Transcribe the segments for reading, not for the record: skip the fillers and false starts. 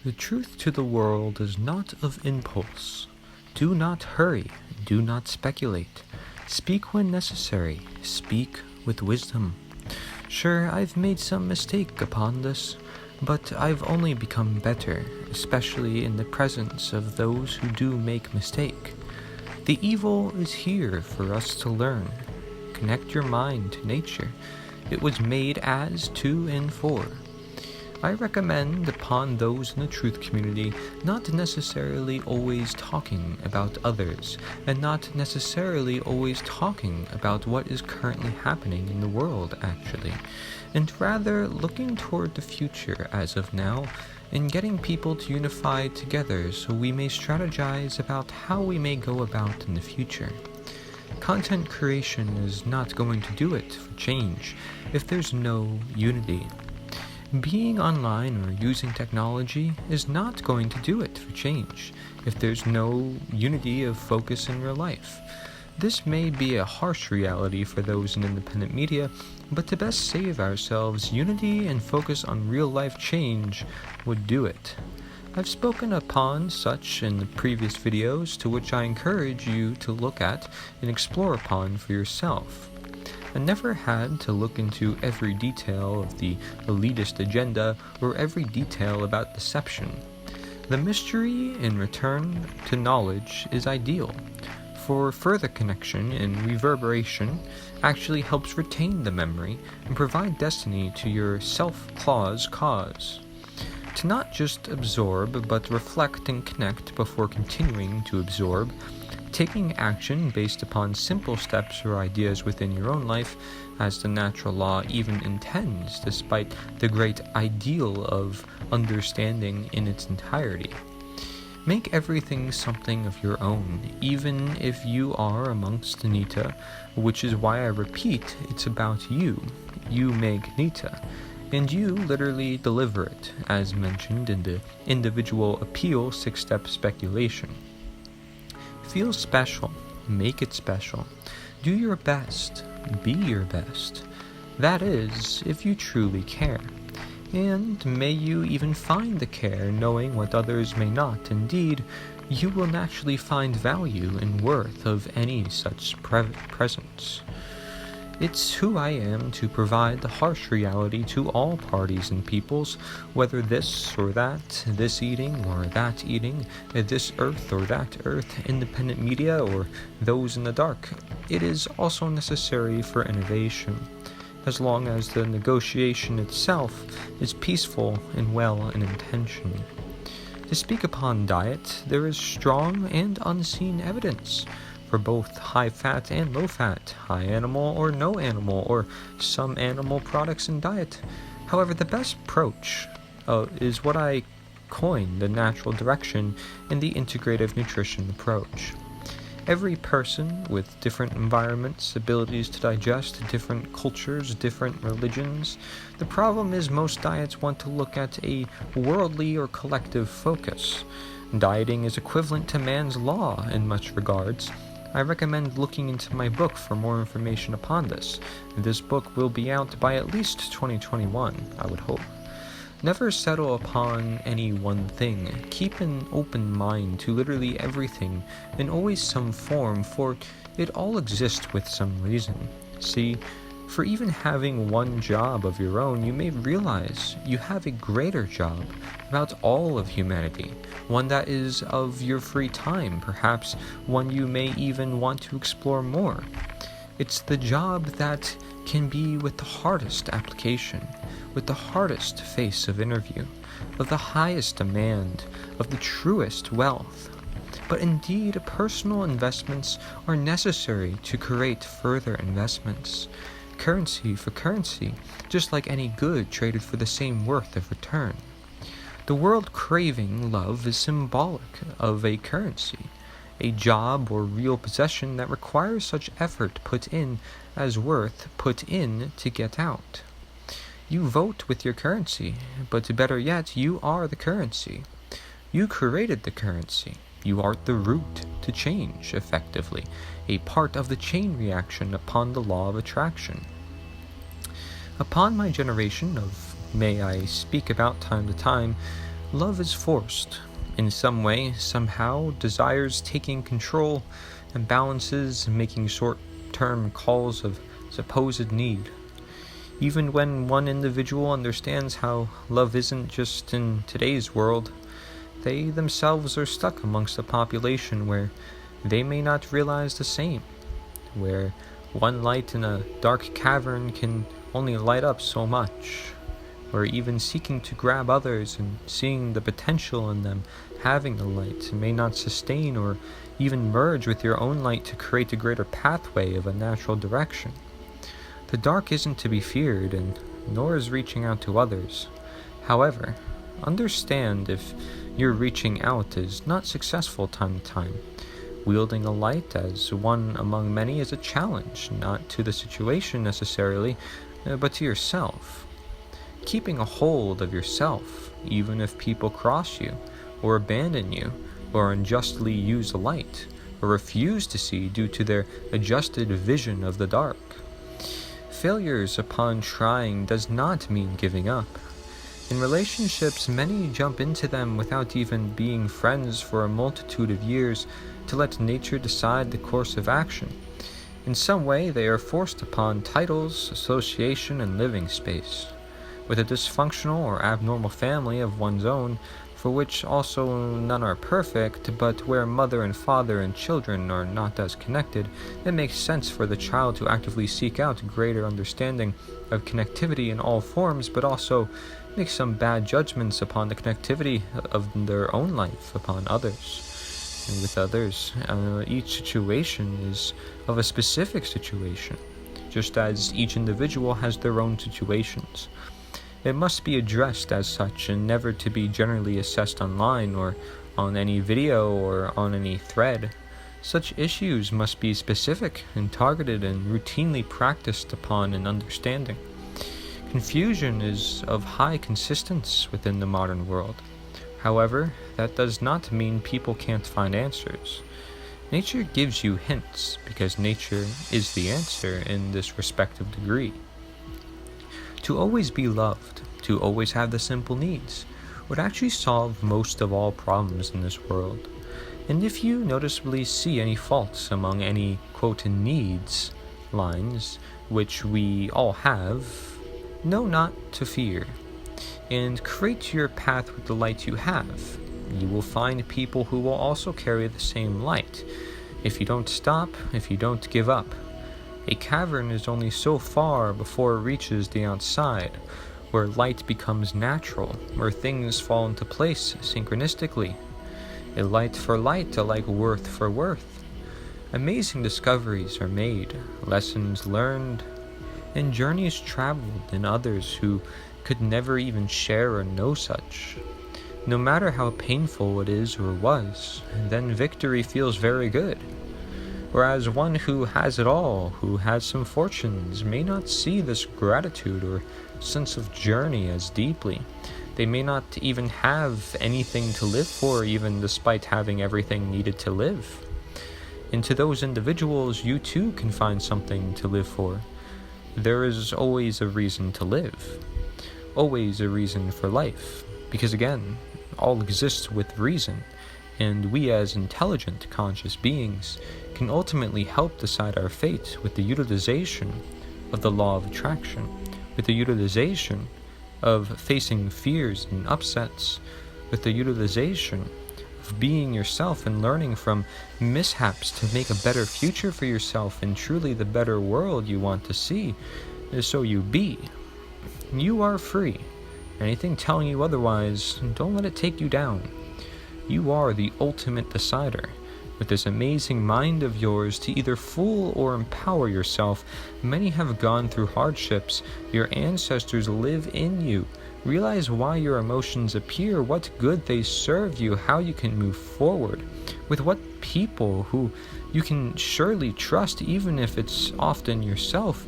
The truth to the world is not of impulse. Do not hurry, do not speculate. Speak when necessary, speak with wisdom. Sure, I've made some mistake upon this, but I've only become better, especially in the presence of those who do make mistake. The evil is here for us to learn. Connect your mind to nature. It was made as, to, and for. I recommend upon those in the truth community not necessarily always talking about others, and not necessarily always talking about what is currently happening in the world actually, and rather looking toward the future as of now, and getting people to unify together so we may strategize about how we may go about in the future. Content creation is not going to do it for change if there's no unity. Being online or using technology is not going to do it for change if there's no unity of focus in real life. This may be a harsh reality for those in independent media, but to best save ourselves, unity and focus on real life change would do it. I've spoken upon such in the previous videos, to which I encourage you to look at and explore upon for yourself. I never had to look into every detail of the elitist agenda or every detail about deception. The mystery in return to knowledge is ideal, for further connection and reverberation actually helps retain the memory and provide destiny to your self-clause cause. To not just absorb, but reflect and connect before continuing to absorb, taking action based upon simple steps or ideas within your own life, as the natural law even intends, despite the great ideal of understanding in its entirety. Make everything something of your own, even if you are amongst Nita, which is why I repeat, it's about you. You make Nita, and you literally deliver it, as mentioned in the individual appeal 6-step speculation. Feel special, make it special. Do your best, be your best. That is, if you truly care. And may you even find the care knowing what others may not. Indeed, you will naturally find value and worth of any such presence. It's who I am to provide the harsh reality to all parties and peoples, whether this or that, this eating or that eating, this earth or that earth, independent media or those in the dark. It is also necessary for innovation, as long as the negotiation itself is peaceful and well in intention. To speak upon diet, there is strong and unseen evidence for both high-fat and low-fat, high animal or no animal, or some animal products in diet. However, the best approach is what I coined the natural direction and the integrative nutrition approach. Every person with different environments, abilities to digest, different cultures, different religions. The problem is most diets want to look at a worldly or collective focus. Dieting is equivalent to man's law in much regards. I recommend looking into my book for more information upon this. This book will be out by at least 2021, I would hope. Never settle upon any one thing. Keep an open mind to literally everything, in always some form, for it all exists with some reason. See, for even having one job of your own, you may realize you have a greater job about all of humanity, one that is of your free time, perhaps one you may even want to explore more. It's the job that can be with the hardest application, with the hardest face of interview, of the highest demand, of the truest wealth. But indeed, personal investments are necessary to create further investments. Currency for currency, just like any good traded for the same worth of return. The world craving love is symbolic of a currency, a job or real possession that requires such effort put in as worth put in to get out. You vote with your currency, but better yet, you are the currency. You created the currency. You are the root to change, effectively, a part of the chain reaction upon the law of attraction. Upon my generation of may I speak about time to time, Love is forced. In some way, somehow, desires taking control, and balances making short-term calls of supposed need. Even when one individual understands how love isn't just in today's world, they themselves are stuck amongst a population where they may not realize the same, where one light in a dark cavern can only light up so much, or even seeking to grab others and seeing the potential in them having the light may not sustain or even merge with your own light to create a greater pathway of a natural direction. The dark isn't to be feared, and nor is reaching out to others. However, understand if your reaching out is not successful time to time. Wielding a light as one among many is a challenge, not to the situation necessarily, but to yourself. Keeping a hold of yourself, even if people cross you, or abandon you, or unjustly use the light, or refuse to see due to their adjusted vision of the dark. Failures upon trying does not mean giving up. In relationships, many jump into them without even being friends for a multitude of years to let nature decide the course of action. In some way, they are forced upon titles, association, and living space. With a dysfunctional or abnormal family of one's own, for which also none are perfect, but where mother and father and children are not as connected, it makes sense for the child to actively seek out greater understanding of connectivity in all forms, but also make some bad judgments upon the connectivity of their own life upon others. And with others, each situation is of a specific situation, just as each individual has their own situations. It must be addressed as such and never to be generally assessed online or on any video or on any thread. Such issues must be specific and targeted and routinely practiced upon in understanding. Confusion is of high consistence within the modern world. However, that does not mean people can't find answers. Nature gives you hints because nature is the answer in this respective degree. To always be loved, to always have the simple needs, would actually solve most of all problems in this world. And if you noticeably see any faults among any quote needs lines, which we all have, know not to fear, and create your path with the light you have. You will find people who will also carry the same light. If you don't stop, if you don't give up. A cavern is only so far before it reaches the outside, where light becomes natural, where things fall into place synchronistically. A light for light, a like worth for worth. Amazing discoveries are made, lessons learned, and journeys traveled in others who could never even share or know such. No matter how painful it is or was, then victory feels very good. Whereas one who has it all, who has some fortunes, may not see this gratitude or sense of journey as deeply. They may not even have anything to live for, even despite having everything needed to live. And to those individuals, you too can find something to live for. There is always a reason to live. Always a reason for life. Because again, all exists with reason. And we as intelligent, conscious beings can ultimately help decide our fate with the utilization of the law of attraction, with the utilization of facing fears and upsets, with the utilization of being yourself and learning from mishaps to make a better future for yourself and truly the better world you want to see. So you be. You are free. Anything telling you otherwise, don't let it take you down. You are the ultimate decider. With this amazing mind of yours to either fool or empower yourself, many have gone through hardships. Your ancestors live in you. Realize why your emotions appear, what good they serve you, how you can move forward, with what people who you can surely trust, even if it's often yourself.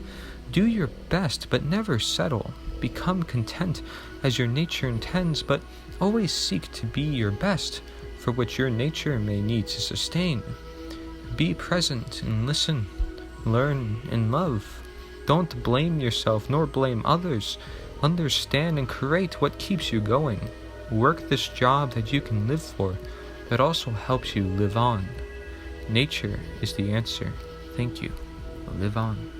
Do your best, but never settle. Become content as your nature intends, but always seek to be your best, for which your nature may need to sustain. Be present and listen, learn and love. Don't blame yourself nor blame others. Understand and create what keeps you going. Work this job that you can live for, that also helps you live on. Nature is the answer. Thank you. Live on.